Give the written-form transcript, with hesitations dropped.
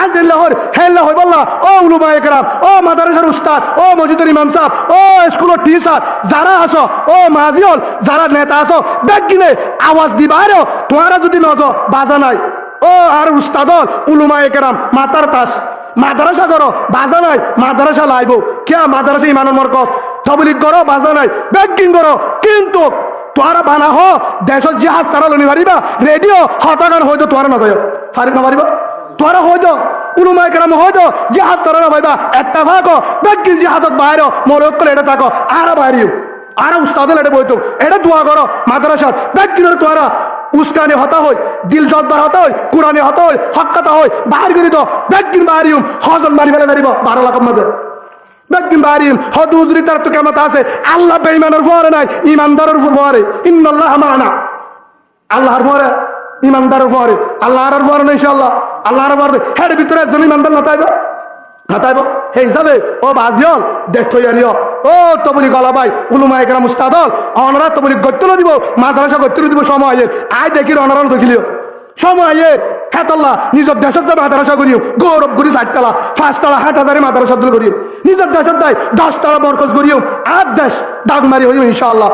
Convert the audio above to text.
আজ লাহোর হেল্লা হই বললা ও উলুমায়ে কেরাম ও মাদ্রাসার উস্তাদ ও মসজিদের ইমাম সাহেব ও স্কুলের টিচার যারা আছো ও মাজিওল যারা নেতা আছো বেগিনে আওয়াজ দিবারো তোমারা যদি নজ বাজা নাই ও আর উস্তাদ উলুমায়ে কেরাম মাতার তাস মাদ্রাসা করো বাজা নাই মাদ্রাসা লাইব কে মাদ্রাসা ইমানের মরকজ তবলিগ করো বাজা নাই বেগিং করো কিন্তু তোরা বানা হো দেশ জিহাদ সারালো নিবারিবা রেডিও হতাগান হয়তো তোরা না যায় ফারিক না পারিবা তোরা হয়তো উলুমায়ে কেরাম হয়তো জিহাদ সারানো ভাইবা একটা ভাগো বেগিং জিহাদত বাইরে মরক করে এটা থাকো আর বাইরেও আর উস্তাদে এটা বইতো এটা দোয়া করো মাদ্রাসা বেগিনের তোরা উস্কানি হতা হয় দিল জজবার হতা হয় কোরআনে হতা হয় হক্কাতা হয় বাহির করি তো বেগিন বাহিরিম হজন মারি ফেলে দাঁড়িব 12 লাখের মধ্যে বেগিন বাহিরিম হদ উজরি তার তো কেমন আছে আল্লাহ বেঈমানের পরে নাই ইমানদারের পরে ইন্নাল্লাহ মা'ানা আল্লাহর পরে ইমানদারের পরে আল্লাহর পরে না ইনশাআল্লাহ আল্লাহর পরে হের ভিতরে একজন ইমানদার নাতাইব নাতাইব সেই হিসাবে ও বাজিয়ল দেখো জানিও ও তবলি গলা ভাই উলুমায়ে কেরাম উস্তাদল অনরা তবলি গত্তল দিব মাদ্রাসা গত্তল দিব সময় আয় দেখি অনরান দেখিলিও সময় হেতল্লা নিজের দেশের যে মাদ্রাসা করিও গৌরব করি 4 5 5,000 মাদ্রাসা করিও নিজের দেশের দায় 10 বরকত করিও আর দেশ দাগ মারি হইও ইনশাআল্লাহ।